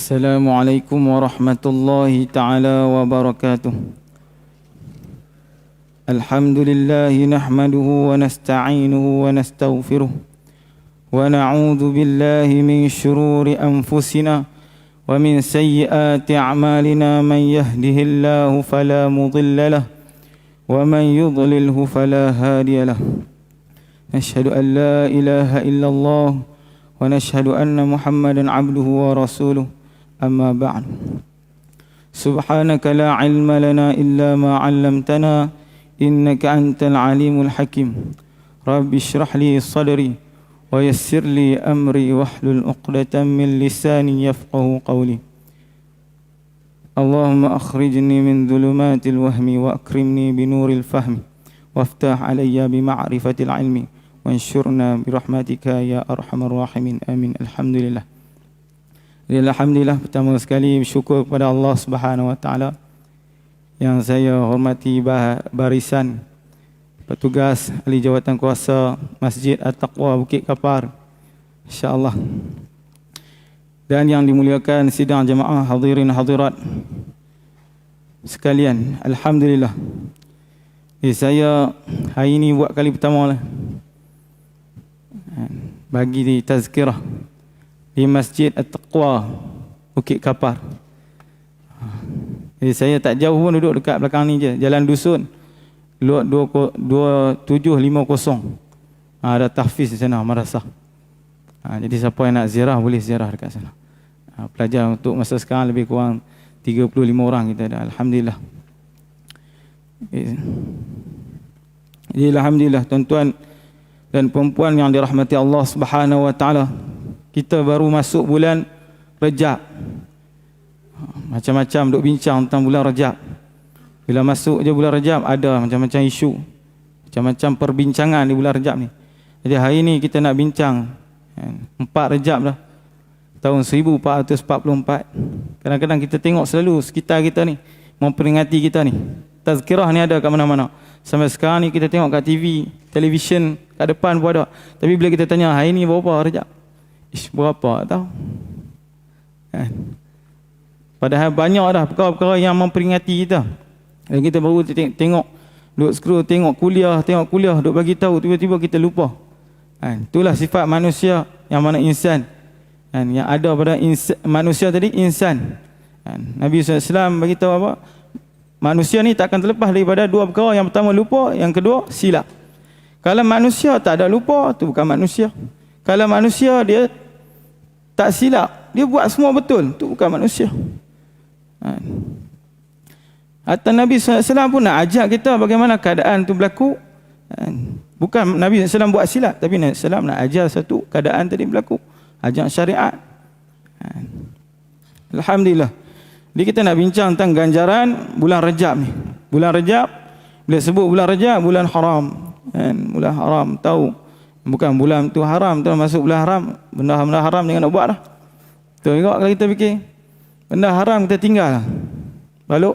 Assalamualaikum warahmatullahi ta'ala wabarakatuh. Alhamdulillahi nahmaduhu wa nasta'inuhu wa nastaghfiruh wa na'udzu billahi min shururi anfusina wa min sayyiati a'malina. Man yahdihillahu fala mudilla lahu wa man yudlilhu fala hadiya lahu. Nashhadu an la ilaha illallah wa nashhadu anna Muhammadan abduhu wa rasuluh. Amma ba'd. Subhanaka la ilma lana illa ma 'allamtana innaka antal alimul hakim. Rabbi shrah li sadri wa yassir li amri wahlul 'uqdatam min lisani yafqahu qawli. Allahumma akhrijni min dhulumatil wahmi wa akrimni binuril fahmi waftah alayya bima'rifatil ilmi wanshurna birahmatika ya arhamar rahimin. Amin. Alhamdulillah. Alhamdulillah, pertama sekali bersyukur kepada Allah Subhanahu wa taala yang saya hormati barisan petugas ahli jawatan kuasa Masjid At-Taqwa Bukit Kapar, insya-Allah. Dan yang dimuliakan sidang jemaah hadirin hadirat sekalian, alhamdulillah. Saya hari ini buat kali pertama lah bagi di tazkirah di Masjid At-Taqwa Bukit Kapar. Jadi saya tak jauh pun, duduk dekat belakang ni je, Jalan Dusun, Lot 2750. Ada tahfiz di sana, madrasah. Jadi siapa yang nak ziarah boleh ziarah dekat sana. Pelajar untuk masa sekarang lebih kurang 35 orang kita ada, alhamdulillah. Jadi alhamdulillah tuan-tuan dan perempuan yang dirahmati Allah Subhanahu wa taala, kita baru masuk bulan Rejab. Macam-macam duk bincang tentang bulan Rejab. Bila masuk je bulan Rejab, ada macam-macam isu, macam-macam perbincangan di bulan Rejab ni. Jadi hari ni kita nak bincang 4 Rejab dah, tahun 1444. Kadang-kadang kita tengok selalu sekitar kita ni memperingati kita ni. Tazkirah ni ada kat mana-mana. Sampai sekarang ni kita tengok kat TV, televisyen kat depan pun ada. Tapi bila kita tanya hari ni berapa Rejab, berapa tahu kan? Padahal banyak dah perkara-perkara yang memperingati kita. Dan kita baru tengok, duk scroll, tengok kuliah, duk bagi tahu, tiba-tiba kita lupa kan? Itulah sifat manusia, yang mana insan kan? Yang ada pada manusia tadi, insan kan? Nabi SAW bagi tahu apa? Manusia ni tak akan terlepas daripada 2 perkara. Yang pertama lupa, yang kedua silap. Kalau manusia tak ada lupa, tu bukan manusia. Kalau manusia dia tak silap, dia buat semua betul, tu bukan manusia. Atau Nabi SAW pun nak ajak kita bagaimana keadaan tu berlaku. Bukan Nabi SAW buat silap, tapi Nabi SAW nak ajar satu keadaan tadi berlaku, ajak syariat. Alhamdulillah. Jadi kita nak bincang tentang ganjaran bulan Rejab ni. Bulan Rejab, bila sebut bulan Rejab, bulan haram. Bulan haram, tahu bukan bulan tu haram, tu masuk bulan haram, benda-benda haram jangan nak buat dah. Tu juga kalau kita fikir benda haram kita tinggal. Lalu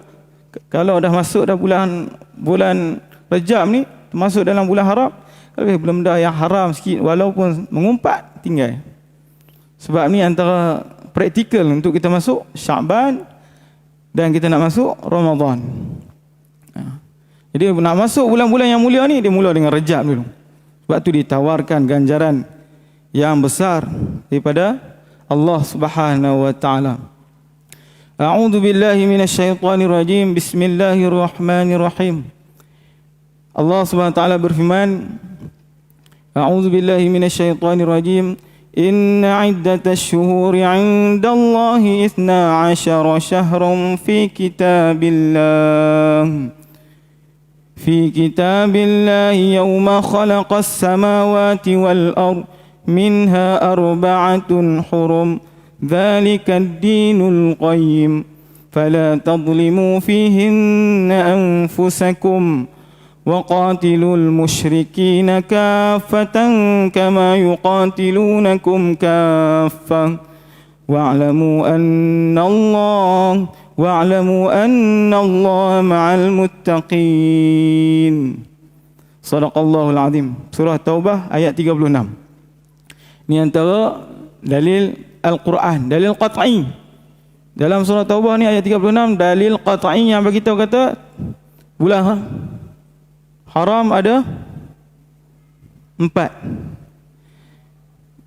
kalau dah masuk dah bulan Rejab ni, masuk dalam bulan haram, kalau benda yang haram sikit walaupun mengumpat, tinggal. Sebab ni antara praktikal untuk kita masuk Syaban dan kita nak masuk Ramadan. Jadi nak masuk bulan-bulan yang mulia ni, dia mula dengan Rejab dulu. Sebab tu ditawarkan ganjaran yang besar daripada Allah Subhanahu wa taala. A'udzu billahi minasyaitonir rajim. Bismillahirrahmanirrahim. Allah Subhanahu wa taala berfirman, A'udzu billahi minasyaitonir rajim. Inna 'iddatash syuhuri 'indallahi 12 syahran fi kitabillah. في كتاب الله يوم خلق السماوات والأرض منها 4 حرم ذلك الدين القيم فلا تظلموا فيهن أنفسكم وقاتلوا المشركين كافة كما يقاتلونكم كافة واعلموا أن الله مع المتقين. Sadaqallahul Azim. Surah Taubah ayat 36. Ini antara dalil Al-Quran, dalil qat'i Dalam surah Taubah ni ayat 36 dalil qat'i yang bagi tahu kata bulan haram ada 4.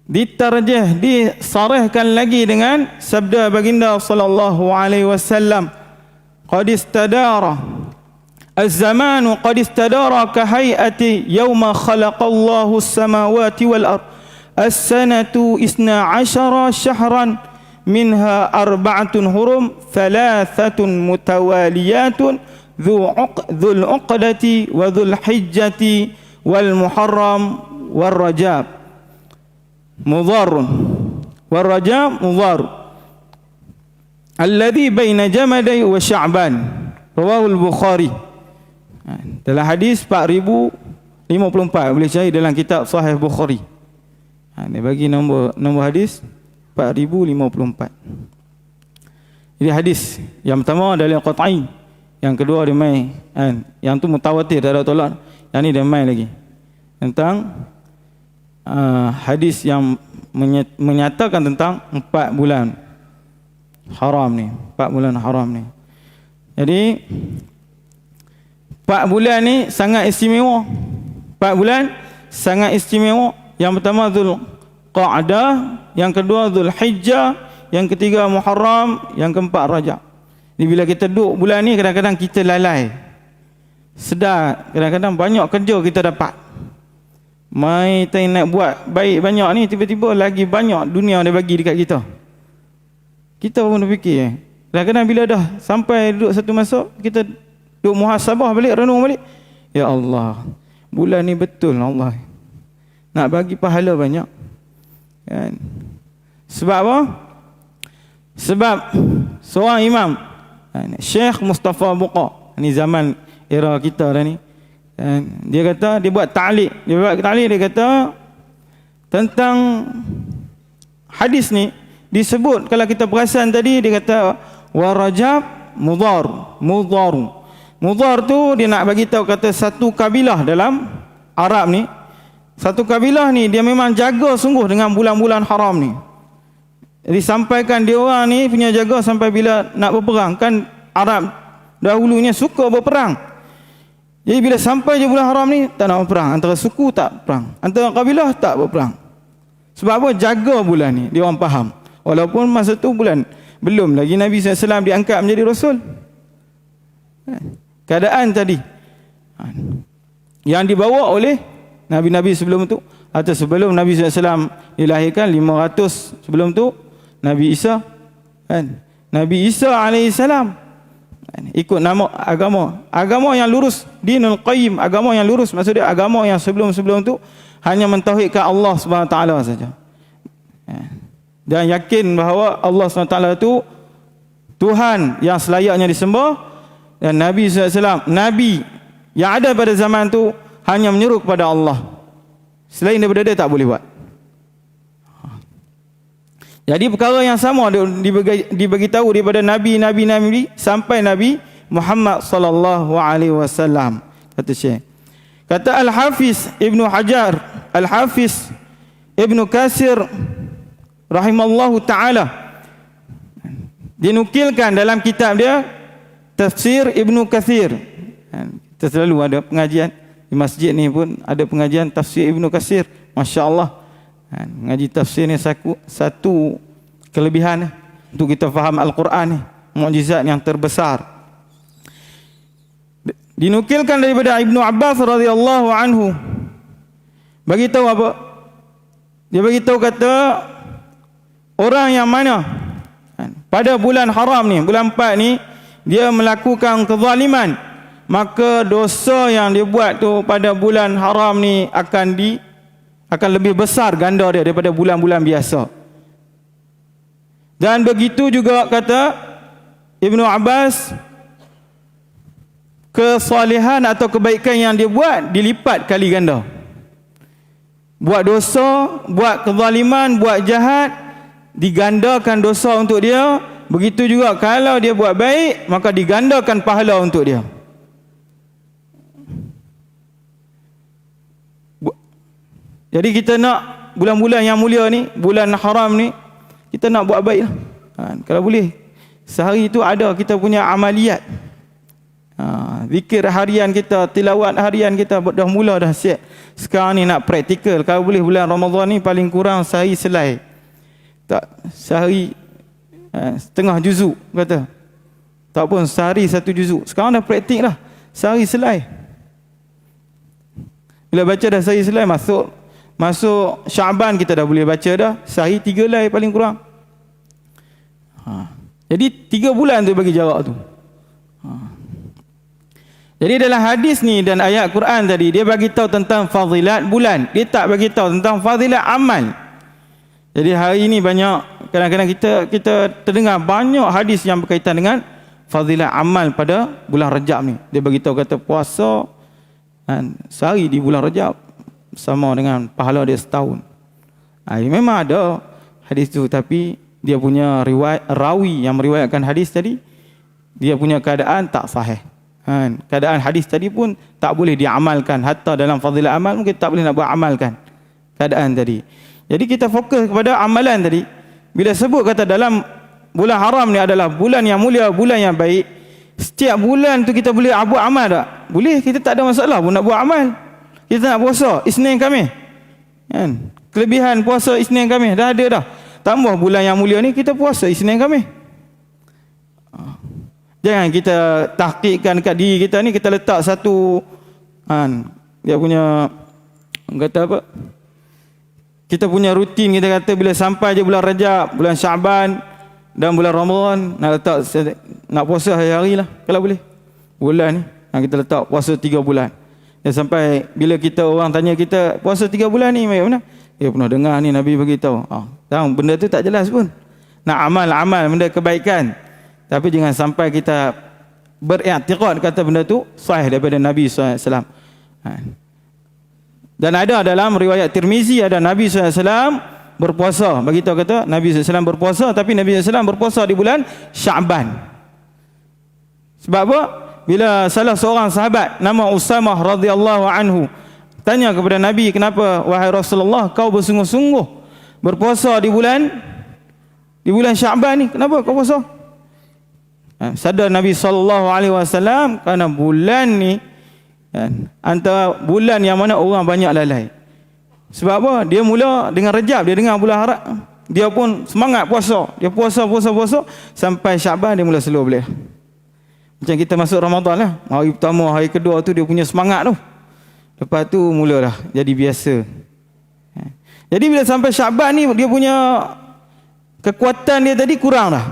Ditarjih, disarihkan lagi dengan sabda baginda sallallahu alaihi wasallam, qad istadara az-zamanu qad istadara ka hay'ati yawma khalaqallahu as-samawati wal ard as-sanatu 12 syahran minha 4 hurum 3 mutawaliyatun dhul uqdati wa dhul hijjati wal muharram wal rajab mudharrun wal rajab mudhar alladhi baina jamadai wa sya'ban, rawahul Bukhari. Dalam hadis 4054, boleh cari dalam kitab Sahih Bukhari. Dia bagi nombor hadis 4054. Jadi hadis yang pertama dalil qat'i, yang kedua dia mai yang tu mutawatir, tak ada tolak. Yang ni dia mai lagi tentang hadis yang menyatakan tentang 4 bulan haram ni, 4 bulan haram ni. Jadi 4 bulan ni sangat istimewa. 4 bulan sangat istimewa. Yang pertama Dzul Qa'dah, yang kedua Dzul Hijjah, yang ketiga Muharram, yang keempat Rajab. Jadi bila kita duduk bulan ni kadang-kadang kita lalai. Sedar, kadang-kadang banyak kerja kita dapat. Mai kita nak buat baik banyak ni, tiba-tiba lagi banyak dunia dia bagi dekat kita. Kita pun fikir kadang-kadang bila dah sampai duduk satu masa, kita duduk muhasabah balik, renung balik, ya Allah, bulan ni betul Allah nak bagi pahala banyak kan? Sebab apa? Sebab seorang imam, Syekh Mustafa Buqa, ni zaman era kita dah ni, dia kata, dia buat ta'liq, dia kata tentang hadis ni disebut, kalau kita perasan tadi dia kata wa rajab mudhar tu dia nak bagi tahu kata satu kabilah dalam Arab ni, satu kabilah ni dia memang jaga sungguh dengan bulan-bulan haram ni. Jadi sampaikan dia orang ni punya jaga sampai bila nak berperang, kan Arab dahulunya suka berperang. Jadi bila sampai je bulan haram ni tak nak berperang, antara suku tak perang, antara kabilah tak berperang. Sebab apa? Jaga bulan ni, dia orang faham. Walaupun masa tu bulan belum lagi Nabi SAW diangkat menjadi Rasul. Keadaan tadi yang dibawa oleh Nabi-Nabi sebelum tu, atau sebelum Nabi SAW dilahirkan 500 sebelum tu, Nabi Isa kan? Nabi Isa alaihissalam ikut nama agama yang lurus, dinul qayyim, agama yang lurus, maksudnya agama yang sebelum-sebelum tu hanya mentauhidkan Allah Subhanahu Wa Taala saja. Dan yakin bahawa Allah SWT itu Tuhan yang selayaknya disembah, dan Nabi SAW, Nabi yang ada pada zaman itu hanya menyeru kepada Allah, selain daripada dia tak boleh buat. Jadi perkara yang sama dibagi tahu daripada Nabi sampai Nabi Muhammad sallallahu alaihi wasallam. Kata Syekh, kata Al-Hafiz Ibnu Hajar, Al-Hafiz Ibnu Katsir rahimallahu ta'ala, dinukilkan dalam kitab dia Tafsir Ibnu Katsir. Kita selalu ada pengajian di masjid ni, pun ada pengajian Tafsir Ibnu Katsir. Masya Allah, ngaji tafsir ni satu kelebihan untuk kita faham Al-Quran ni, mukjizat yang terbesar. Dinukilkan daripada Ibnu Abbas radhiyallahu anhu, bagi tahu apa? Dia bagi tahu kata orang yang mana pada bulan haram ni, bulan 4 ni, dia melakukan kezaliman, maka dosa yang dia buat tu pada bulan haram ni akan lebih besar ganda dia daripada bulan-bulan biasa. Dan begitu juga kata Ibnu Abbas, kesalehan atau kebaikan yang dia buat dilipat kali ganda. Buat dosa, buat kezaliman, buat jahat, digandakan dosa untuk dia. Begitu juga kalau dia buat baik, maka digandakan pahala untuk dia. Jadi kita nak bulan-bulan yang mulia ni, bulan haram ni, kita nak buat baik lah. Kalau boleh Sehari itu ada kita punya amaliyat. Zikir harian kita, tilawat harian kita dah mula dah siap. Sekarang ni nak praktikal. Kalau boleh bulan Ramadan ni paling kurang sehari selai. Tak, sehari setengah juzuk kata. Tak pun sehari satu juzuk. Sekarang dah praktik dah. Sehari selai. Bila baca dah sehari selai, masuk Syaban kita dah boleh baca dah. Sehari 3 helai paling kurang. Jadi 3 bulan tu bagi jarak tu. Jadi dalam hadis ni dan ayat Quran tadi, dia bagi tahu tentang fadilat bulan. Dia tak bagi tahu tentang fadilat amal. Jadi hari ini banyak, kadang-kadang kita terdengar banyak hadis yang berkaitan dengan fadilat amal pada bulan Rajab ni. Dia bagi tahu kata puasa sehari di bulan Rajab sama dengan pahala dia setahun. Memang ada hadis tu, tapi dia punya rawi yang meriwayatkan hadis tadi, dia punya keadaan tak sahih. Keadaan hadis tadi pun tak boleh diamalkan. Hatta dalam fadilat amal mungkin tak boleh nak buat amalkan keadaan tadi. Jadi kita fokus kepada amalan tadi. Bila sebut kata dalam bulan haram ni adalah bulan yang mulia, bulan yang baik, setiap bulan tu kita boleh buat amal tak? Boleh, kita tak ada masalah pun nak buat amal. Kita nak puasa Isnin Khamis, kelebihan puasa Isnin Khamis dah ada dah. Tambah bulan yang mulia ni kita puasa Isnin Khamis. Jangan kita tahqiqkan kat diri kita ni, kita letak satu dia punya kata apa? Kita punya rutin, kita kata bila sampai je bulan Rajab, bulan Syaban dan bulan Ramadan nak puasa hari-hari lah kalau boleh. Bulan ni kita letak puasa 3 bulan. Dan sampai bila orang tanya kita puasa 3 bulan ni macam mana? Dia pernah dengar ni Nabi bagi tahu. Tahu benda tu tak jelas pun. Nak amal benda kebaikan. Tapi jangan sampai kita beriktikad kata benda tu sahih daripada Nabi SAW. Dan ada dalam riwayat Tirmizi, ada Nabi SAW berpuasa. Bagi tahu kata Nabi SAW berpuasa, tapi Nabi SAW berpuasa di bulan Syaban. Sebab apa? Bila salah seorang sahabat nama Usamah radhiyallahu anhu tanya kepada Nabi, kenapa wahai Rasulullah kau bersungguh-sungguh berpuasa di bulan Syaban ni? Kenapa kau puasa? Sadar Nabi SAW, kerana bulan ni antara bulan yang mana orang banyak lalai. Sebab apa? Dia mula dengan Rajab, dia dengar bulan Haram, dia pun semangat puasa. Dia puasa sampai Syaban dia mula slow boleh. Macam kita masuk Ramadan lah, hari pertama, hari kedua tu dia punya semangat tu. Lepas tu mulalah jadi biasa. Jadi bila sampai Syaban ni, dia punya kekuatan dia tadi kurang dah.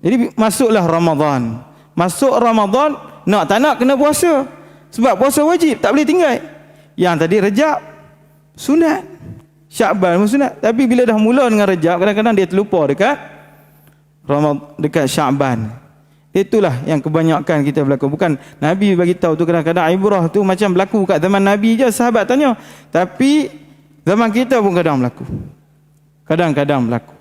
Jadi masuklah Ramadan. Masuk Ramadan, nak tak nak kena puasa. Sebab puasa wajib, tak boleh tinggal. Yang tadi Rajab sunat, Syaban pun sunat. Tapi bila dah mula dengan Rajab, kadang-kadang dia terlupa dekat Syaban. Itulah yang kebanyakan kita berlaku. Bukan Nabi bagi tahu tu, kadang-kadang ibrah tu macam berlaku kat zaman Nabi je, sahabat tanya. Tapi zaman kita pun kadang berlaku. Kadang-kadang berlaku.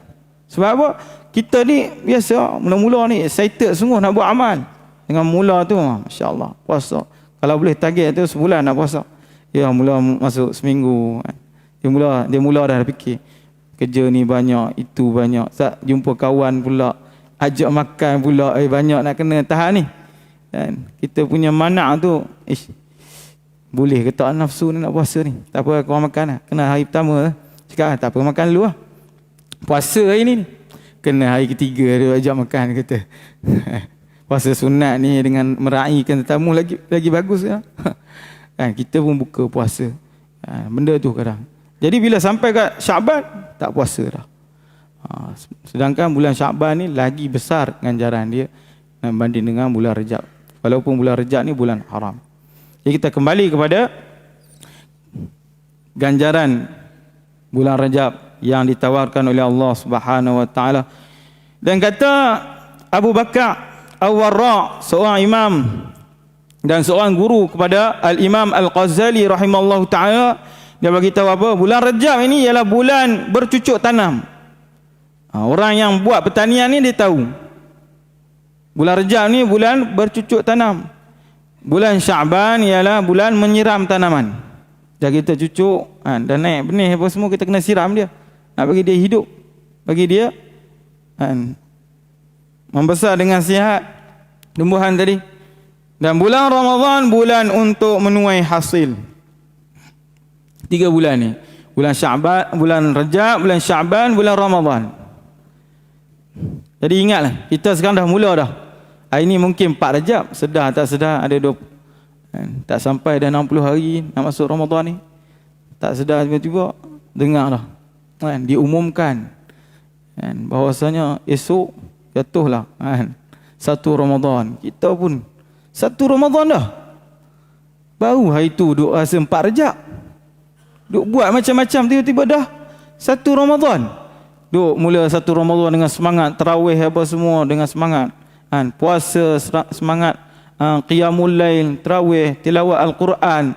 Sebab apa? Kita ni biasa mula-mula ni excited sungguh nak buat amal. Dengan mula tu masya-Allah puasa. Kalau boleh target tu sebulan nak puasa. Ya mula masuk seminggu. Dia mula dah fikir kerja ni banyak, itu banyak. Tak jumpa kawan pula, ajak makan pula, banyak nak kena tahan ni. Dan kita punya manak tu boleh ke tak nafsu ni nak puasa ni. Tak apa kau makan lah. Kena hari pertama cakap tak apa makan dulu lah. Puasa hari ni kena hari ketiga dia ajak makan kata. Puasa sunat ni dengan meraihkan tetamu lagi bagus kan. Kita pun buka puasa. Benda tu kadang. Jadi bila sampai kat Syaban tak puasa dah. Sedangkan bulan Syaban ni lagi besar ganjaran dia berbanding dengan bulan Rajab. Walaupun bulan Rajab ni bulan haram. Jadi kita kembali kepada ganjaran bulan Rajab yang ditawarkan oleh Allah Subhanahu wa taala. Dan kata Abu Bakar Al-Warra, seorang imam dan seorang guru kepada Al-Imam Al-Ghazali rahimallahu taala, dia bagi tahu apa? Bulan Rajab ini ialah bulan bercucuk tanam. Orang yang buat pertanian ni dia tahu. Bulan Rajab ni bulan bercucuk tanam. Bulan Syaban ialah bulan menyiram tanaman. Dah kita cucuk dan naik benih apa semua, kita kena siram dia. Nak bagi dia hidup, bagi dia membesar dengan sihat tumbuhan tadi. Dan bulan Ramadan bulan untuk menuai hasil. 3 bulan ni. Bulan Sya'ban, bulan Rajab, bulan Sya'ban, bulan Ramadan. Jadi ingatlah, kita sekarang dah mula dah. Hari ni mungkin 4 Rajab, sedar tak sedar ada 20, tak sampai dah 60 hari nak masuk Ramadan ni. Tak sedar tiba-tiba dengar dah. Kan, diumumkan bahawasanya esok jatuhlah 1 Ramadan. Kita pun 1 Ramadan dah. Baru hari tu duk rasa 4 Rajab. Duk buat macam-macam, tiba-tiba dah 1 Ramadan. Duk mula 1 Ramadan dengan semangat tarawih apa semua dengan semangat. Puasa semangat, qiyamul lail, tarawih, tilawat al-Quran.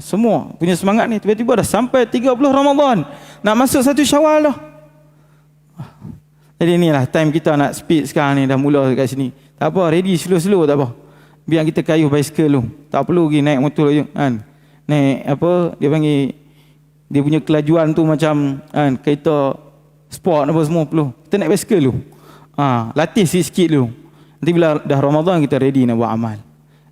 Semua punya semangat ni tiba-tiba dah sampai 30 Ramadan. Nak masuk 1 Syawal dah. Jadi inilah time kita nak speed sekarang ni, dah mula kat sini. Tak apa, ready slow-slow tak apa. Biar kita kayuh basikal dulu. Tak perlu pergi naik motor je kan. Naik apa dia panggil, dia punya kelajuan tu macam kereta sport apa semua perlu. Kita naik basikal dulu. Latih sikit dulu. Nanti bila dah Ramadan kita ready nak buat amal.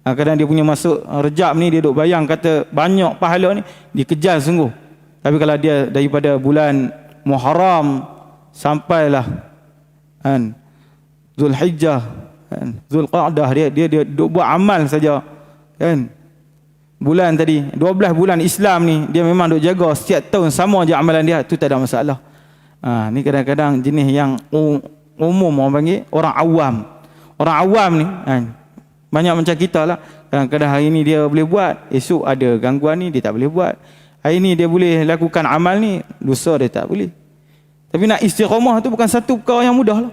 Kadang dia punya masuk Rejab ni dia duk bayang kata banyak pahala ni, dia kejar sungguh. Tapi kalau dia daripada bulan Muharram sampailah Zulhijjah, Zulqa'dah, dia duk buat amal saja kan. Bulan tadi 12 bulan Islam ni dia memang duk jaga setiap tahun sama je amalan dia, tu tak ada masalah. Ni kadang-kadang jenis yang umum orang panggil orang awam. Orang awam ni banyak macam kita lah. Kadang-kadang hari ni dia boleh buat, esok ada gangguan ni dia tak boleh buat. Hari ni dia boleh lakukan amal ni, lusa dia tak boleh. Tapi nak istiqamah tu bukan satu perkara yang mudah lah.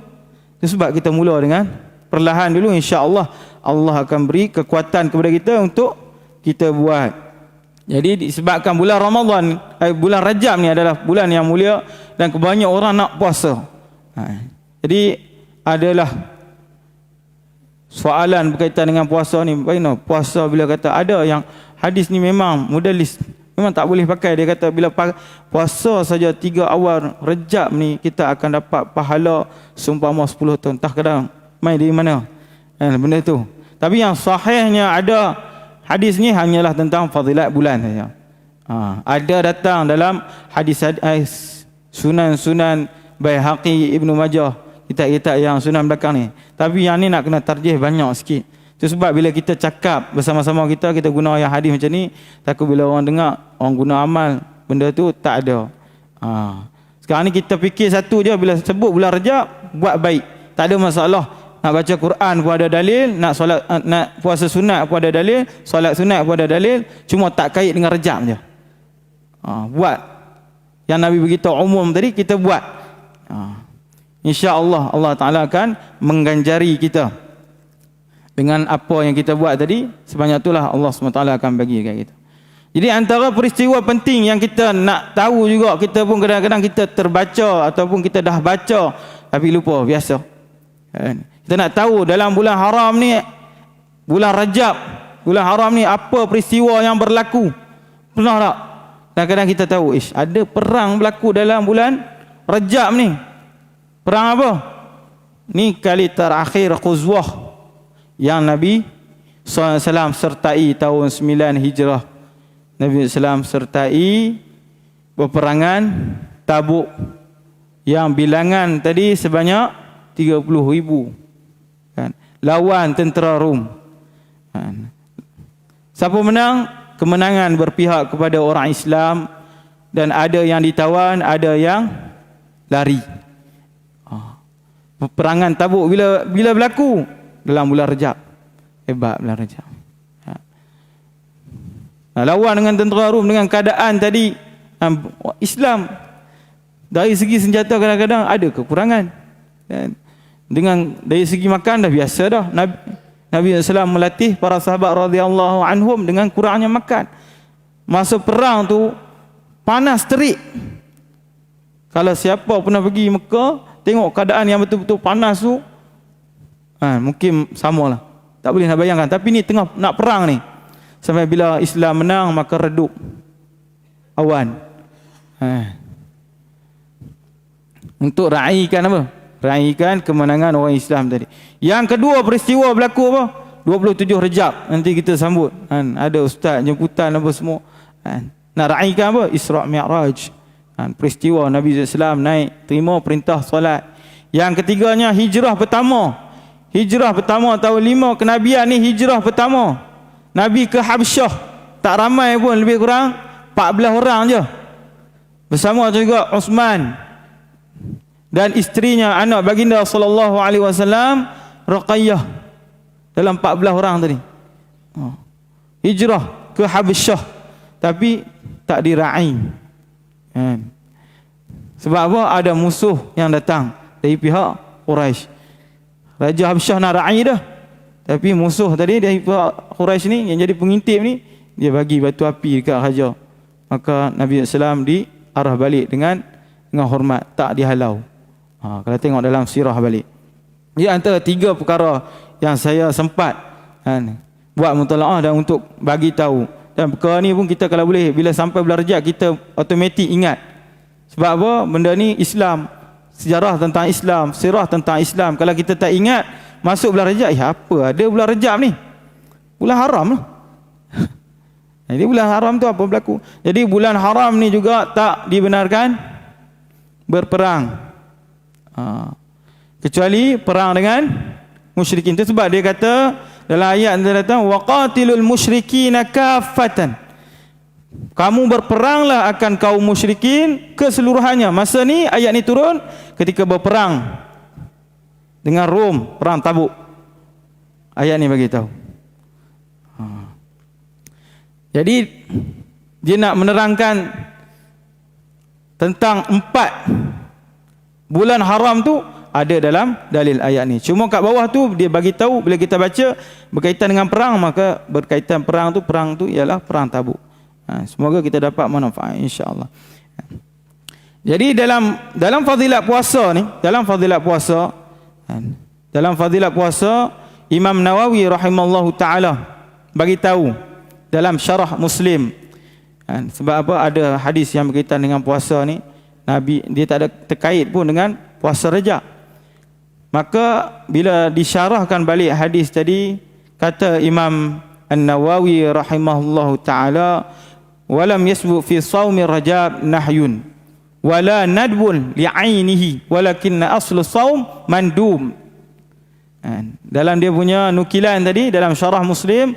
Itu sebab kita mula dengan perlahan dulu, insya-Allah Allah akan beri kekuatan kepada kita untuk kita buat. Jadi disebabkan bulan Ramadan, bulan Rajab ni adalah bulan yang mulia dan kebanyakan orang nak puasa. Jadi adalah soalan berkaitan dengan puasa ni. Bagaimana puasa bila kata ada yang hadis ni memang mudalis, memang tak boleh pakai. Dia kata bila puasa saja 3 awal Rejab ni kita akan dapat pahala seumpama 10 tahun. Entah kadang main dari mana benda tu. Tapi yang sahihnya ada hadis ni hanyalah tentang fadilat bulan saja. Ada datang dalam hadis Sunan Baihaqi, Ibnu Majah, kitab-kitab yang sunan belakang ni. Tapi yang ni nak kena tarjih banyak sikit. Itu sebab bila kita cakap bersama-sama kita guna ayat hadis macam ni, takut bila orang dengar, orang guna amal, benda tu tak ada. Sekarang ni kita fikir satu je, bila sebut bulan Rajab, buat baik. Tak ada masalah. Nak baca Quran pun ada dalil, nak solat, nak puasa sunat pun ada dalil, solat sunat pun ada dalil, cuma tak kait dengan Rajab je. Buat. Yang Nabi beritahu umum tadi, kita buat. InsyaAllah Allah Ta'ala akan mengganjari kita dengan apa yang kita buat tadi. Sebanyak itulah Allah SWT akan bagi kat kita. Jadi antara peristiwa penting yang kita nak tahu juga, kita pun kadang-kadang kita terbaca ataupun kita dah baca tapi lupa, biasa. Kita nak tahu dalam bulan haram ni, bulan Rajab, bulan haram ni apa peristiwa yang berlaku. Pernah tak? Kadang-kadang kita tahu, ada perang berlaku dalam bulan Rajab ni. Perang apa? Ni kali terakhir Quzwah yang Nabi SAW sertai tahun 9 Hijrah. Nabi SAW sertai peperangan Tabuk yang bilangan tadi sebanyak 30,000 kan, lawan tentera Rom. Siapa menang? Kemenangan berpihak kepada orang Islam, dan ada yang ditawan, ada yang lari. Peperangan Tabuk bila berlaku? Dalam bulan Rajab. Hebat bulan Rajab. Lawan dengan tentera Rom dengan keadaan tadi Islam dari segi senjata kadang-kadang ada kekurangan. Dengan dari segi makan dah biasa dah. Nabi SAW melatih para sahabat radhiyallahu anhum dengan kurangnya makan. Masa perang tu panas terik. Kalau siapa pernah pergi Mekah, tengok keadaan yang betul-betul panas tu, mungkin samalah. Tak boleh nak bayangkan. Tapi ni tengah nak perang ni. Sampai bila Islam menang, maka redup awan. Untuk raikan apa? raikan kemenangan orang Islam tadi. Yang kedua peristiwa berlaku apa? 27 Rejab. Nanti kita sambut. Kan? Ada ustaz jemputan apa semua. Kan? Nak raikan apa? Isra' Mi'raj. Kan? Peristiwa Nabi SAW naik, terima perintah solat. Yang ketiganya hijrah pertama. Hijrah pertama tahun 5 kenabian ni, hijrah pertama. Nabi ke Habsyah. Tak ramai pun, lebih kurang 14 orang je. Bersama juga Uthman dan isterinya, anak baginda sallallahu alaihi wasallam, Ruqayyah, dalam 14 orang tadi. Hijrah ke Habsyah, tapi tak diraih. Sebab apa? Ada musuh yang datang dari pihak Quraisy. Raja Habsyah nak raih dah, tapi musuh tadi dari pihak Quraisy ni yang jadi pengintip ni, dia bagi batu api dekat raja. Maka Nabi SAW diarah balik dengan hormat, tak dihalau. Kalau tengok dalam sirah balik. Di antara 3 perkara yang saya sempat buat mutalaah dan untuk bagi tahu. Dan perkara ni pun kita kalau boleh, bila sampai bulan Rejab kita automatik ingat. Sebab apa? Benda ni Islam, sejarah tentang Islam, sirah tentang Islam. Kalau kita tak ingat, masuk bulan Rejab, apa ada bulan Rejab ni? Bulan haram lah. Jadi bulan haram tu apa berlaku? Jadi bulan haram ni juga tak dibenarkan berperang. Kecuali perang dengan musyrikin. Itu sebab dia kata dalam ayat yang datang, waqatilul musyrikina kaffatan. Kamu berperanglah akan kaum musyrikin keseluruhannya. Masa ni ayat ni turun ketika berperang dengan Rom, perang Tabuk. Ayat ni bagi tahu. Jadi dia nak menerangkan tentang 4 bulan haram tu ada dalam dalil ayat ni. Cuma kat bawah tu dia bagi tahu bila kita baca berkaitan dengan perang, maka berkaitan perang tu ialah perang Tabuk. Semoga kita dapat manfaat insya-Allah. Jadi dalam fadilat puasa ni, dalam fadilat puasa Imam Nawawi rahimallahu taala bagi tahu dalam syarah Muslim. Sebab apa? Ada hadis yang berkaitan dengan puasa ni, Nabi dia tak ada terkait pun dengan puasa Rejab. Maka bila disyarahkan balik hadis tadi, kata Imam An-Nawawi rahimahullahu taala, walam yasbu fi shaumi Rajab nahyun wala nadbun li'ainihi walakinna aslu shaum mandum. Dalam dia punya nukilan tadi dalam syarah Muslim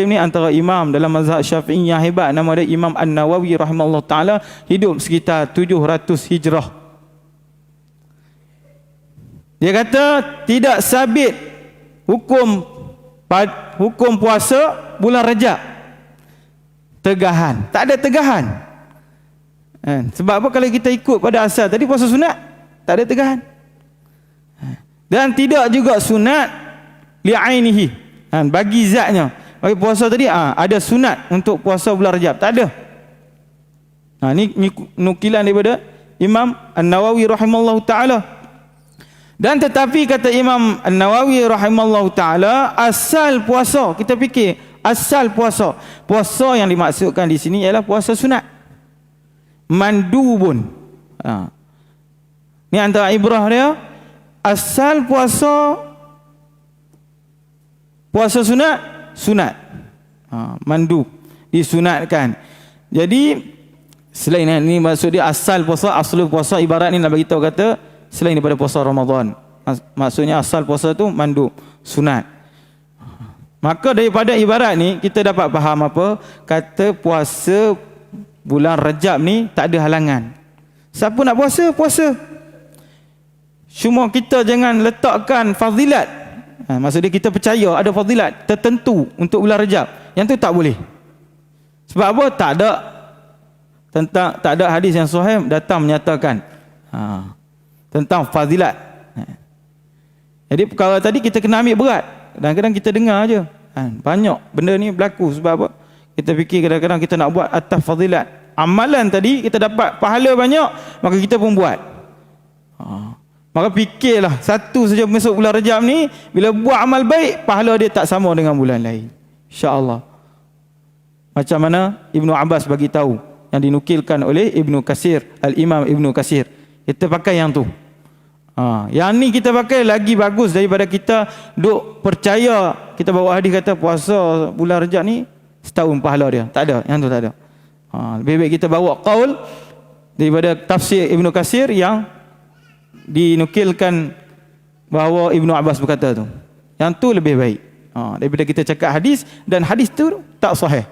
ni antara imam dalam mazhab Syafi'i yang hebat, nama dia Imam An-Nawawi rahimahullah taala, hidup sekitar 700 Hijrah. Dia kata tidak sabit hukum puasa bulan Rejab. Tegahan, tak ada tegahan. Sebab apa? Kalau kita ikut pada asal tadi puasa sunat, tak ada tegahan. Dan tidak juga sunat li'ainihi, bagi zatnya. Bagi puasa tadi ada sunat untuk puasa bulan Rejab, tak ada. Ni nukilan daripada Imam An-Nawawi rahimallahu taala. Dan tetapi kata Imam An-Nawawi rahimallahu taala, asal puasa, kita fikir asal puasa yang dimaksudkan di sini ialah puasa sunat, mandubun. Ni antara ibrah dia. Asal puasa sunat, mandu, disunatkan. Jadi selain ini maksud dia asal puasa ibarat ni nak bagi tahu kata selain daripada puasa Ramadan. Maksudnya asal puasa tu mandu, sunat. Maka daripada ibarat ni kita dapat faham apa? Kata puasa bulan Rejab ni tak ada halangan. Siapa nak puasa. Cuma kita jangan letakkan fadilat. Maksudnya kita percaya ada fadilat tertentu untuk bulan Rejab. Yang tu tak boleh. Sebab apa? Tak ada hadis yang sahih datang menyatakan tentang fadilat. Jadi perkara tadi kita kena ambil berat. Kadang-kadang kita dengar je. Banyak benda ni berlaku. Sebab apa? Kita fikir kadang-kadang kita nak buat atas fadilat. Amalan tadi kita dapat pahala banyak, maka kita pun buat. Maka fikirlah satu saja masuk bulan Rejab ni, bila buat amal baik, pahala dia tak sama dengan bulan lain. InsyaAllah. Macam mana Ibnu Abbas bagi tahu yang dinukilkan oleh Ibnu Katsir, Al-Imam Ibnu Katsir. Kita pakai yang tu. Yang ni kita pakai lagi bagus daripada kita duk percaya kita bawa hadis kata puasa bulan Rejab ni setahun pahala dia. Tak ada, yang tu tak ada. Lebih baik kita bawa qaul daripada tafsir Ibnu Katsir yang dinukilkan bahawa Ibnu Abbas berkata tu. Yang tu lebih baik. Daripada kita cakap hadis dan hadis tu tak sahih.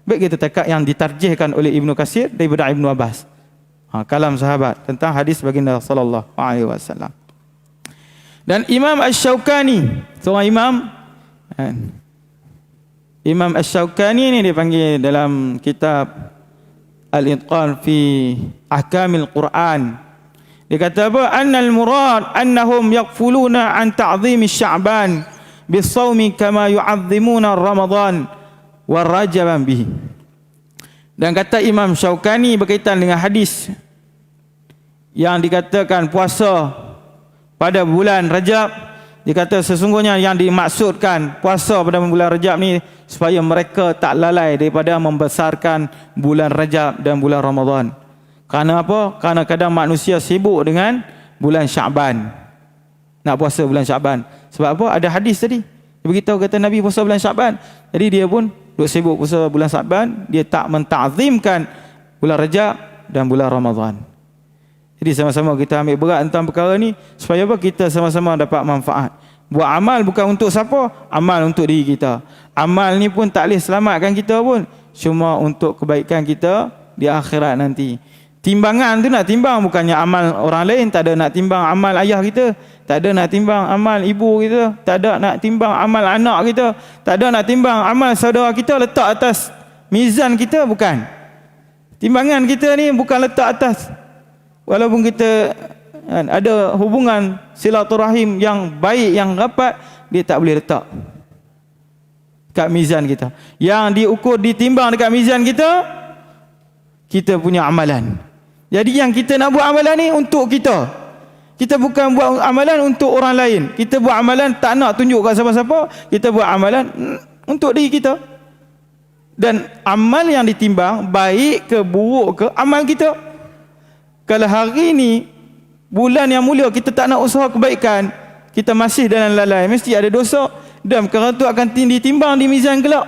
Baik kita cakap yang ditarjihkan oleh Ibnu Katsir daripada Ibnu Abbas. Kalam sahabat tentang hadis baginda sallallahu alaihi wasallam. Dan Imam Asy-Syaukani, seorang imam, Imam Asy-Syaukani ni dipanggil dalam kitab Al-Itqan fi Ahkamil Quran. Dia kata apa? Annal murad annahum yaghfuluna an ta'zimi Sya'ban bis-shaumi kama yu'azzimuna Ramadan wa rajaban bihi. Dan kata Imam Syaukani berkaitan dengan hadis yang dikatakan puasa pada bulan Rajab, dia kata sesungguhnya yang dimaksudkan puasa pada bulan Rajab ni supaya mereka tak lalai daripada membesarkan bulan Rajab dan bulan Ramadan. Kerana apa? Kerana kadang manusia sibuk dengan bulan Sya'ban. Nak puasa bulan Sya'ban. Sebab apa? Ada hadis tadi. Dia beritahu kata Nabi puasa bulan Sya'ban. Jadi dia pun duk sibuk puasa bulan Sya'ban, dia tak mentazimkan bulan Rajab dan bulan Ramadan. Jadi sama-sama kita ambil berat tentang perkara ni supaya apa? Kita sama-sama dapat manfaat. Buat amal bukan untuk siapa? Amal untuk diri kita. Amal ni pun tak boleh selamatkan kita pun, cuma untuk kebaikan kita di akhirat nanti. Timbangan tu nak timbang bukannya amal orang lain, tak ada nak timbang amal ayah kita, tak ada nak timbang amal ibu kita, tak ada nak timbang amal anak kita, tak ada nak timbang amal saudara kita letak atas mizan kita, bukan. Timbangan kita ni bukan letak atas. Walaupun kita ada hubungan silaturahim yang baik, yang rapat, dia tak boleh letak kat mizan kita. Yang diukur, ditimbang dekat mizan kita, kita punya amalan. Jadi yang kita nak buat amalan ni untuk kita. Kita bukan buat amalan untuk orang lain. Kita buat amalan tak nak tunjuk kat siapa-siapa. Kita buat amalan untuk diri kita. Dan amal yang ditimbang, baik ke buruk ke, amal kita. Kalau hari ni bulan yang mulia kita tak nak usaha kebaikan, kita masih dalam lalai, mesti ada dosa, dan perkara tu akan ditimbang di mizan kelak.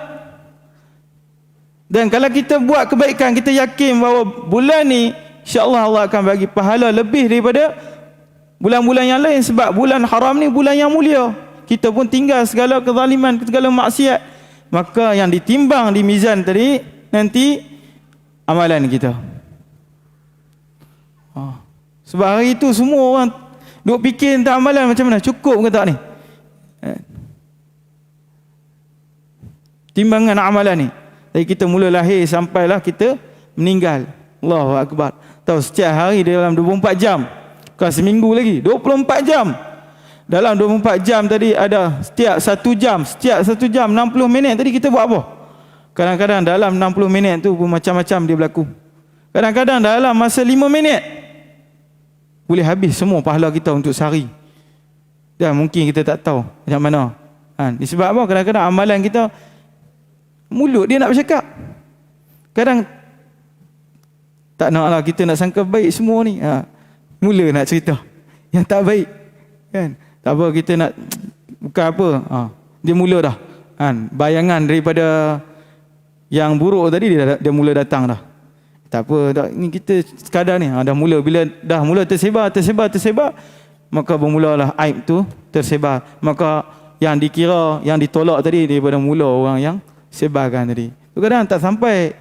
Dan kalau kita buat kebaikan, kita yakin bahawa bulan ni insya-Allah Allah akan bagi pahala lebih daripada bulan-bulan yang lain, sebab bulan haram ni bulan yang mulia. Kita pun tinggal segala kezaliman, segala maksiat. Maka yang ditimbang di mizan tadi nanti amalan kita. Sebab hari itu semua orang duk fikir tentang amalan macam mana, cukup ke tak ni? Timbangan amalan ni dari kita mula lahir sampailah kita meninggal. Allahu Akbar. Tahu setiap hari dalam 24 jam, bukan seminggu lagi, 24 jam. Dalam 24 jam tadi ada setiap 1 jam 60 minit tadi kita buat apa? Kadang-kadang dalam 60 minit tu pun macam-macam dia berlaku. Kadang-kadang dalam masa 5 minit boleh habis semua pahala kita untuk sehari. Dan mungkin kita tak tahu macam mana. Disebab apa? Kadang-kadang amalan kita, mulut dia nak bercakap. Kadang tak naklah kita nak sangka baik semua ni. Mula nak cerita yang tak baik. Kan? Tak apa kita nak, bukan apa. Dia mula dah. Bayangan daripada yang buruk tadi dia mula datang dah. Tak apa, dah, ni kita sekadar ni dah mula, bila dah mula tersebar, maka bermulalah aib tu tersebar. Maka yang dikira, yang ditolak tadi daripada mula orang yang sebarkan tadi. Kadang tak sampai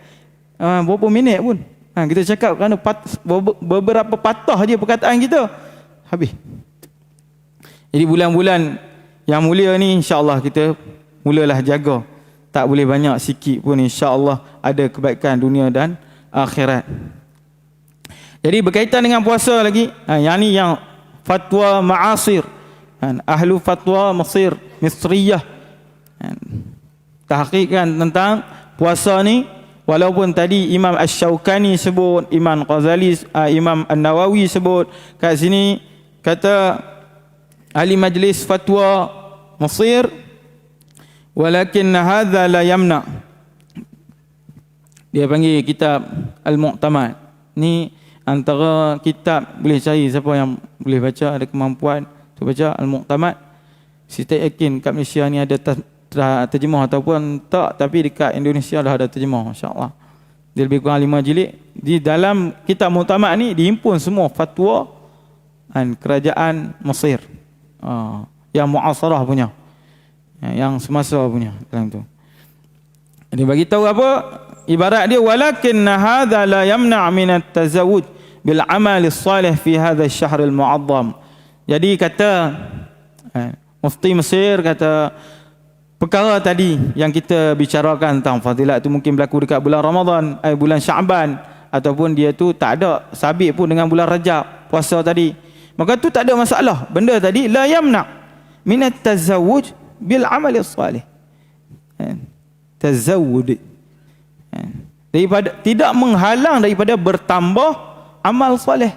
berapa minit pun. Kita cakap kerana beberapa patah je perkataan kita, habis. Jadi bulan-bulan yang mulia ni insya-Allah kita mulalah jaga. Tak boleh banyak, sikit pun insya-Allah ada kebaikan dunia dan akhirat. Jadi berkaitan dengan puasa lagi, yang ni yang fatwa ma'asir, ahlu fatwa Mesir, Misriyah, tahqiqan tentang puasa ni. Walaupun tadi Imam Asy-Syaukani sebut, Imam Ghazali, Imam An-Nawawi sebut, kat sini kata ahli majlis fatwa Mesir, walakin hadza la yamna. Dia panggil kitab Al-Mu'tamad. Ni antara kitab boleh cari siapa yang boleh baca, ada kemampuan tu baca Al-Muqtamad. Saya tak yakin kat Malaysia ni ada terjemah ataupun tak, tapi dekat Indonesia dah ada terjemah, masya-Allah. Dia lebih kurang 5 jilid. Di dalam kitab Muqtamad ni dihimpun semua fatwa kerajaan Mesir. Yang muasarah punya. Yang semasa punya dalam tu. Dia bagi tahu apa? Ibarat dia, walakin hadha la yamna' min at-tazawwuj bil amal as-salih fi hadha ash-shahr al-mu'azzam. Jadi kata Mufti Mesir kata, perkara tadi yang kita bicarakan tentang fadilat tu mungkin berlaku dekat bulan Ramadan, bulan Syaban, ataupun dia tu tak ada sabit pun dengan bulan Rajab, puasa tadi. Maka tu tak ada masalah. Benda tadi la yamna' min at-tazawwuj bil amal as-salih. Tazawwud. Daripada tidak menghalang daripada bertambah amal soleh.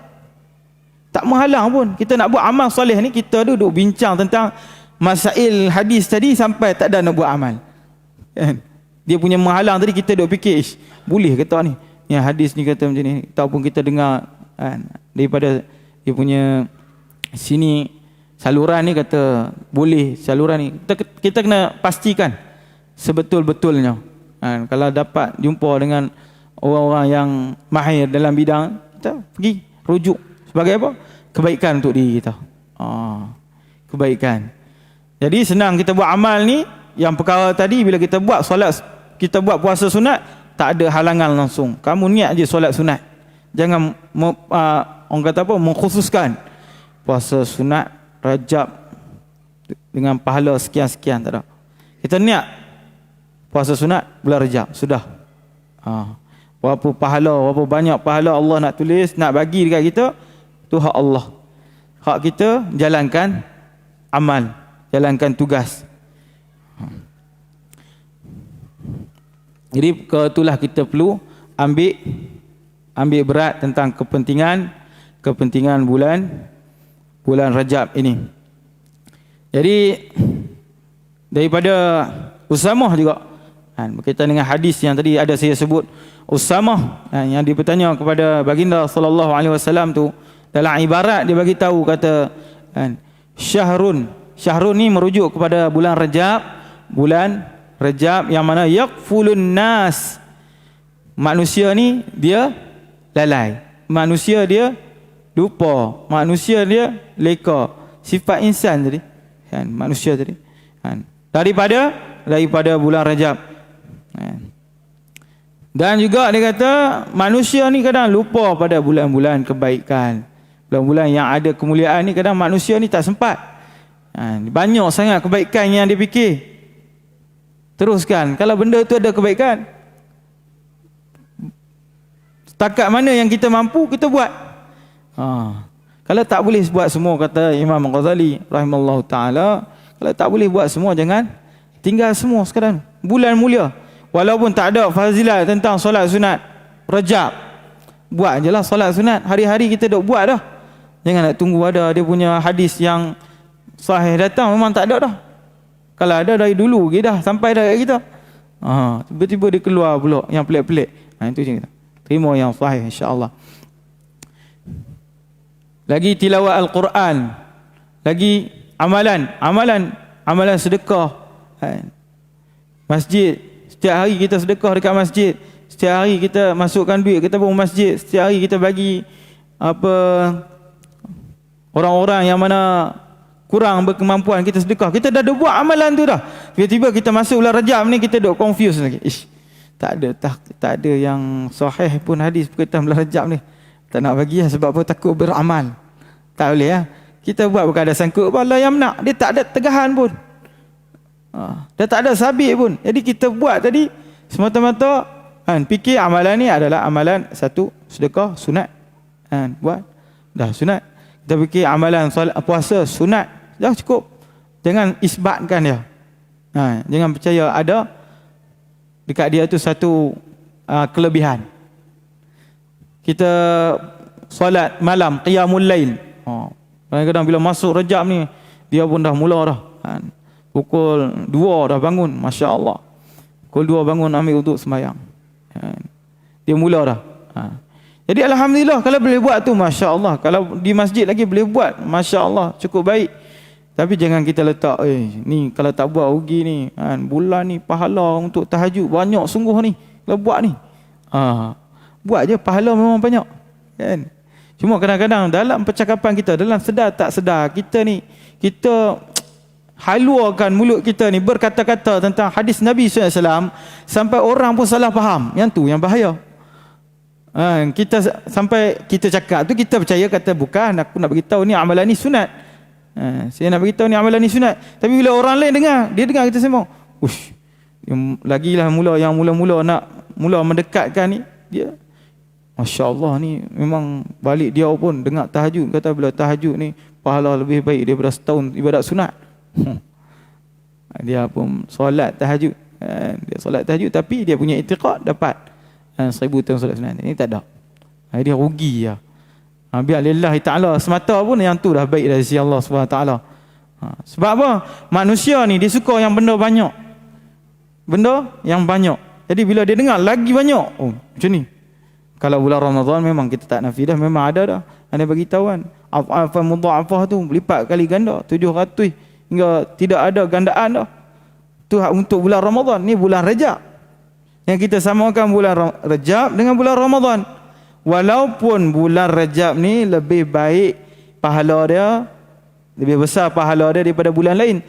Tak menghalang pun. Kita nak buat amal soleh ni, kita duduk bincang tentang masail hadis tadi sampai tak ada nak buat amal. Dia punya menghalang tadi, kita duduk fikir, boleh ke tak ni? Yang hadis ni kata macam ni. Ataupun kita dengar daripada dia punya sini saluran ni kata boleh, saluran ni. Kita kena pastikan sebetul-betulnya. Kalau dapat jumpa dengan orang-orang yang mahir dalam bidang, kita pergi rujuk sebagai apa? Kebaikan untuk diri kita. Kebaikan. Jadi senang kita buat amal ni. Yang perkara tadi, bila kita buat solat, kita buat puasa sunat, tak ada halangan langsung. Kamu niat je solat sunat. Jangan orang kata apa, mengkhususkan puasa sunat Rajab dengan pahala sekian-sekian, tak ada. Kita niat puasa sunat bulan Rajab, sudah. Berapa pahala, berapa banyak pahala Allah nak tulis, nak bagi dekat kita, tu hak Allah. Hak kita jalankan amal, jalankan tugas. Jadi itulah kita perlu ambil berat tentang kepentingan bulan Rajab ini. Jadi daripada Usamah juga, berkaitan dengan hadis yang tadi ada saya sebut, Usamah yang dia bertanya kepada baginda sallallahu alaihi wasallam tu, dalam ibarat dia bagi tahu, kata syahrun ni merujuk kepada bulan Rajab yang mana yaqfulun nas, manusia ni dia lalai, manusia dia lupa, manusia dia leka, sifat insan tadi manusia tadi daripada bulan Rajab. Dan juga dia kata manusia ni kadang lupa pada bulan-bulan kebaikan, bulan-bulan yang ada kemuliaan ni. Kadang manusia ni tak sempat. Banyak sangat kebaikan yang dia fikir. Teruskan, kalau benda tu ada kebaikan, setakat mana yang kita mampu, kita buat. Kalau tak boleh buat semua, kata Imam Ghazali rahimallahu ta'ala, kalau tak boleh buat semua, jangan tinggal semua sekarang. Bulan mulia, walaupun tak ada fazilat tentang solat sunat Rajab, buat je lah solat sunat. Hari-hari kita duk buat dah. Jangan nak tunggu ada dia punya hadis yang sahih datang. Memang tak ada dah. Kalau ada dari dulu dah sampai dah kat kita. Tiba-tiba dia keluar pula yang pelik-pelik. Itu je kita terima yang sahih, insya-Allah. Lagi tilawat Al-Quran, lagi amalan sedekah. Masjid, setiap hari kita sedekah dekat masjid, setiap hari kita masukkan duit, kita bangun masjid, setiap hari kita bagi orang-orang yang mana kurang berkemampuan, kita sedekah. Kita dah buat amalan tu dah. Tiba-tiba kita masuk bulan Rajab ni, kita duk confuse lagi. Tak ada yang sahih pun hadis berkaitan bulan Rajab ni. Tak nak bagi lah, sebab apa? Takut beramal. Tak boleh lah. Kita buat bukan ada sangkut Allah yang nak. Dia tak ada tegahan pun. Dia tak ada sabit pun. Jadi kita buat tadi semata-mata fikir amalan ni adalah amalan satu sedekah sunat. Buat dah sunat. Kita fikir amalan puasa sunat, dah cukup. Jangan isbatkan dia. Jangan percaya ada dekat dia tu satu kelebihan. Kita solat malam, qiyamul lail. Kadang-kadang bila masuk Rajab ni, dia pun dah mula dah. Pukul 2 dah bangun, Masya Allah. Pukul 2 bangun ambil uduk sembahyang. Dia mula dah. Jadi alhamdulillah kalau boleh buat tu masya-Allah. Kalau di masjid lagi boleh buat, masya-Allah, cukup baik. Tapi jangan kita letak ni kalau tak buat rugi ni kan. Bulan ni pahala untuk tahajud banyak sungguh ni. Kalau buat ni. Buat je, pahala memang banyak. Kan? Cuma kadang-kadang dalam percakapan kita, dalam sedar tak sedar, kita haluakan mulut kita ni berkata-kata tentang hadis Nabi SAW sampai orang pun salah faham. Yang tu yang bahaya. Kita sampai kita cakap tu kita percaya kata bukan, aku nak beritahu ni amalan ni sunat. Saya nak beritahu ni amalan ni sunat. Tapi bila orang lain dengar, dia dengar kita sembang. Lagilah yang mula-mula nak mendekatkan ni, dia masya-Allah ni memang balik dia pun dengar tahajud, kata bila tahajud ni pahala lebih baik daripada setahun ibadat sunat. Dia pun solat tahajud. Dia solat tahajud tapi dia punya i'tiqad dapat 1000 tahun solat sunat. Ini tak ada. Dia rugi ya. Biar lillahi ta'ala semata pun yang tu dah baik dari sisi Allah SWT. Sebab apa? Manusia ni dia suka yang benda banyak. Benda yang banyak. Jadi bila dia dengar lagi banyak, macam ni. Kalau bulan Ramadan memang kita tak nafi dah, memang ada dah. Ada beritahuan. Af'afan mudha'afah tu lipat kali ganda 700 hingga tidak ada gandaan dah. Tu untuk bulan Ramadan. Ni bulan Rajab. Yang kita samakan bulan Rajab dengan bulan Ramadan. Walaupun bulan Rajab ni lebih baik pahala dia, lebih besar pahala dia daripada bulan lain.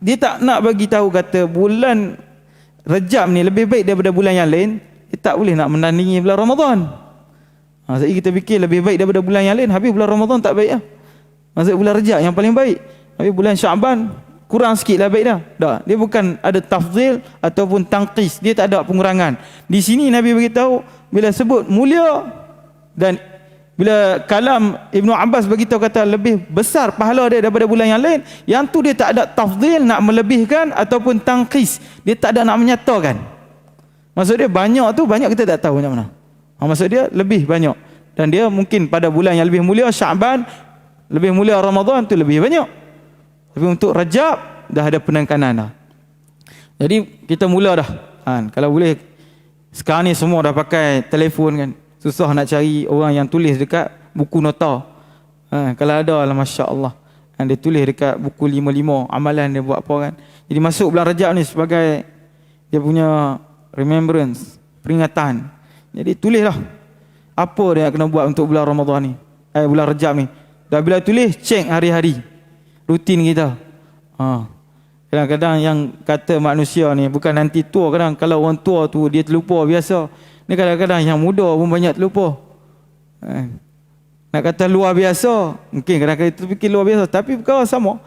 Dia tak nak bagi tahu kata bulan Rajab ni lebih baik daripada bulan yang lain. Dia tak boleh nak menandingi bulan Ramadan. Jadi kita fikir lebih baik daripada bulan yang lain, habis bulan Ramadan tak baik lah. Maksud bulan Rajab yang paling baik. Habis bulan Syaban kurang sikit lah baik dah. Dia bukan ada tafdhil ataupun tangqis. Dia tak ada pengurangan. Di sini Nabi beritahu bila sebut mulia dan bila kalam Ibnu Abbas beritahu kata lebih besar pahala dia daripada bulan yang lain, yang tu dia tak ada tafdhil nak melebihkan ataupun tangqis. Dia tak ada nak menyatakan. Maksud dia banyak tu banyak kita tak tahu macam mana. Maksud dia lebih banyak. Dan dia mungkin pada bulan yang lebih mulia Syaban, lebih mulia Ramadan tu lebih banyak. Tapi untuk Rajab dah ada penekanan dah. Jadi kita mula dah. Kalau boleh sekarang ni semua dah pakai telefon kan. Susah nak cari orang yang tulis dekat buku nota. Kalau ada lah masya-Allah. Dia tulis dekat buku 55 amalan dia buat apa kan. Jadi masuk bulan Rajab ni sebagai dia punya remembrance, peringatan. Jadi tulislah apa dia kena buat untuk bulan Ramadan ni. Bulan Rajab ni. Dah bila tulis cek hari-hari rutin kita. Kadang-kadang yang kata manusia ni bukan nanti tua, kadang kalau orang tua tu dia terlupa biasa. Ni kadang-kadang yang muda pun banyak terlupa. Nak kata luar biasa, mungkin kadang-kadang kita fikir luar biasa, tapi perkara sama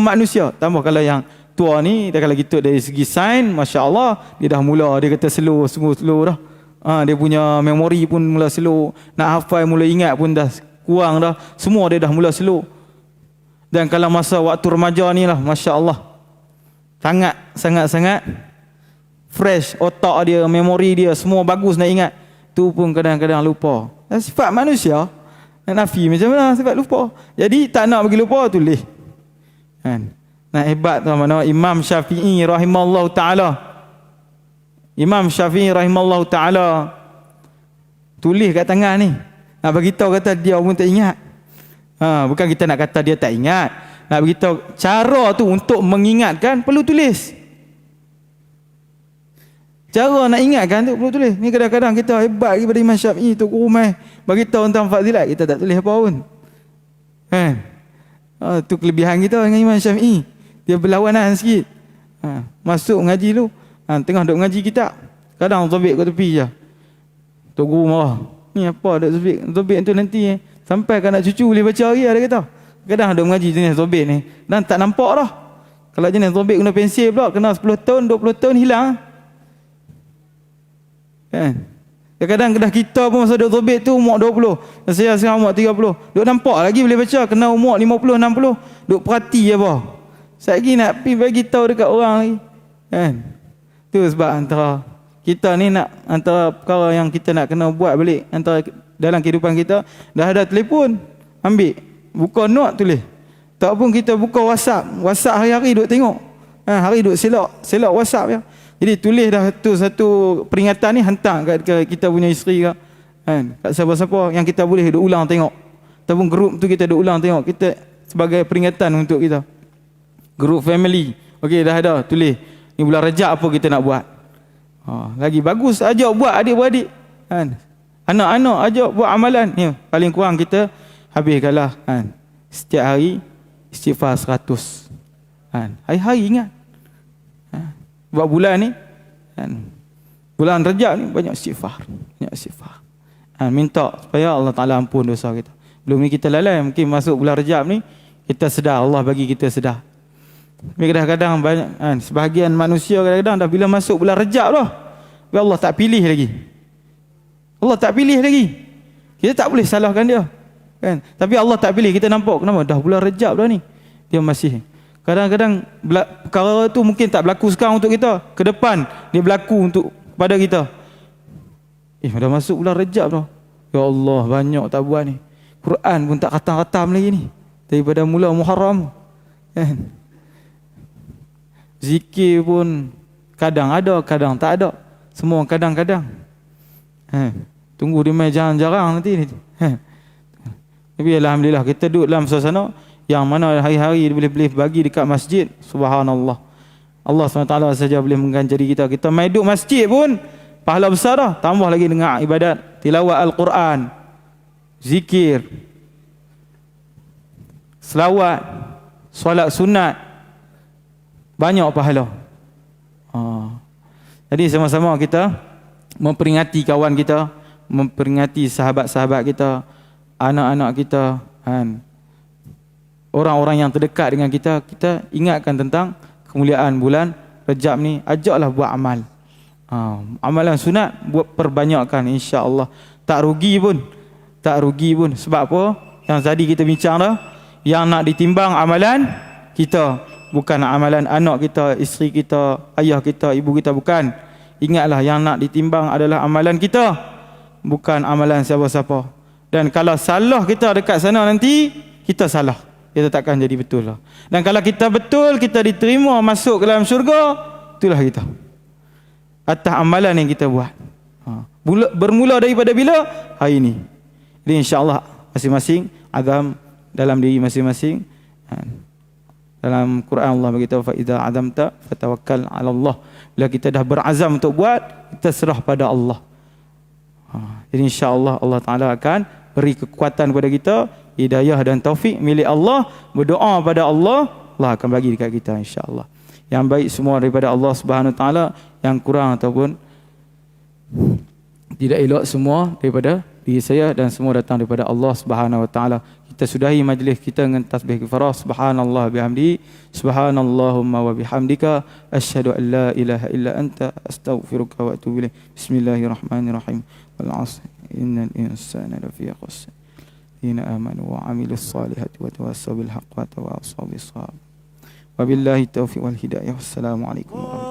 manusia. Tambah kalau yang tua ni, kalau gitu dari segi sains, masya-Allah, dia dah mula, dia kata slow dah. Dia punya memori pun mula slow, nak hafal mula ingat pun dah kurang dah. Semua dia dah mula slow. Dan kalau masa waktu remaja ni lah, masya-Allah, sangat fresh otak dia, memori dia semua bagus nak ingat. Tu pun kadang-kadang lupa. Sifat manusia nafi macam mana sifat lupa. Jadi tak nak bagi lupa, tulis. Nak hebat tu mana Imam Syafi'i rahimallahu taala. Imam Syafi'i rahimallahu taala tulis kat tangan ni. Nak bagi tahu kata dia pun tak ingat. Bukan kita nak kata dia tak ingat. Nak beritahu cara tu untuk mengingatkan perlu tulis. Cara nak ingatkan tu perlu tulis. Ni kadang-kadang kita hebat daripada Imam Syafi'i tu rumah bagi tahu tentang fazilat, kita tak tulis apa pun. Tu kelebihan kita dengan Imam Syafi'i. Dia berlawanan sikit. Masuk ngaji lu, tengah duk ngaji kitab, kadang zobik kat tepi je. Tok guru marah. Ni apa dak zobik tu nanti sampai kan nak cucu boleh baca hari ada kata. Kadang ada mengaji jenis zobik ni dan tak nampak dah. Kalau jenis zobik guna pensil pula kena 10 tahun 20 tahun hilang. Kan? Kadang-kadang kedah kita pun masa duk zobik tu umur 20. Saya sekarang umur 30. Duk nampak lagi boleh baca, kena umur 50 60. Duk perhati apa. Lagi nak pergi bagi tahu dekat orang lagi. Kan? Tu sebab antara kita ni nak antara perkara yang kita nak kena buat balik antara dalam kehidupan kita, dah ada telefon, ambil buka note tulis. Tak pun kita buka WhatsApp hari-hari duk tengok. Hari duk selok WhatsApp ya. Jadi tulis dah satu peringatan ni, hantar kat kita punya isteri ke, kan, kat siapa-siapa yang kita boleh duk ulang tengok. Ataupun grup tu kita duk ulang tengok, kita sebagai peringatan untuk kita. Grup family. Okey, dah ada tulis. Ni bulan Rajab apa kita nak buat. Lagi bagus ajak buat adik-beradik, kan. Anak-anak ajak buat amalan. Ni paling kurang kita habiskanlah, kan. Setiap hari istighfar 100. Kan. Hari-hari ingat. Buat bulan ni, kan. Bulan Rajab ni banyak istighfar. Banyak istighfar. Minta supaya Allah Ta'ala ampun dosa kita. Belum ni kita lalai. Mungkin masuk bulan Rajab ni kita sedar, Allah bagi kita sedar. Tapi kadang-kadang banyak, kan, sebahagian manusia kadang-kadang dah bila masuk bulan Rajab dah, tapi Allah tak pilih lagi. Allah tak pilih lagi. Kita tak boleh salahkan dia, kan. Tapi Allah tak pilih. Kita nampak kenapa dah bulan Rajab dah ni, dia masih. Kadang-kadang perkara tu mungkin tak berlaku sekarang untuk kita, ke depan dia berlaku untuk pada kita. Dah masuk bulan Rajab dah. Ya Allah, banyak tak buat ni. Quran pun tak khatam-khatam lagi ni daripada mula Muharram, kan. Zikir pun kadang ada, kadang tak ada. Semua kadang-kadang. Tunggu dia main jarang-jarang nanti ni. Tapi alhamdulillah kita duduk dalam suasana yang mana hari-hari boleh bagi dekat masjid. Subhanallah. Allah SWT saja boleh mengganjari kita. Kita main duduk masjid pun pahala besar dah. Tambah lagi dengan ibadat tilawat Al-Quran, zikir, selawat, solat sunat, banyak pahala. Jadi sama-sama kita memperingati kawan kita, memperingati sahabat-sahabat kita, anak-anak kita, kan, orang-orang yang terdekat dengan kita. Kita ingatkan tentang kemuliaan bulan Rajab ni. Ajaklah buat amal. Amalan sunat buat perbanyakkan, insya-Allah. Tak rugi pun. Tak rugi pun. Sebab apa? Yang tadi kita bincang dah, yang nak ditimbang amalan kita, bukan amalan anak kita, isteri kita, ayah kita, ibu kita, bukan. Ingatlah yang nak ditimbang adalah amalan kita, bukan amalan siapa-siapa. Dan kalau salah kita dekat sana nanti, kita salah, kita takkan jadi betul lah. Dan kalau kita betul, kita diterima masuk ke dalam syurga, itulah kita atas amalan yang kita buat. Bermula daripada bila? Hari ini. Jadi insya-Allah masing-masing azam dalam diri masing-masing. Dalam Quran Allah beritahu, fa idza azamta fatawakkal 'ala Allah. Bila kita dah berazam untuk buat, kita serah pada Allah. Jadi insya-Allah Allah Taala akan beri kekuatan kepada kita, hidayah dan taufik milik Allah. Berdoa pada Allah, Allah akan bagi dekat kita insya-Allah. Yang baik semua daripada Allah Subhanahu Wa Taala, yang kurang ataupun tidak elok semua daripada diri saya, dan semua datang daripada Allah Subhanahu Wa Taala. Kita sudahi majlis kita dengan tasbih kifarah. Subhanallah bihamdi, subhanallahumma wa bihamdika, asyhadu an la ilaha illa anta, astaghfiruka wa atubu ilaik. Bismillahirrahmanirrahim. Wal 'asr innal insana lafi khusr. Inna amanu wa 'amilus salihati wa tawassaw bil haqqi wa tawassaw bis sabr. Wabillahi taufiq wal hidayah. Wassalamualaikum warahmatullahi wabarakatuh.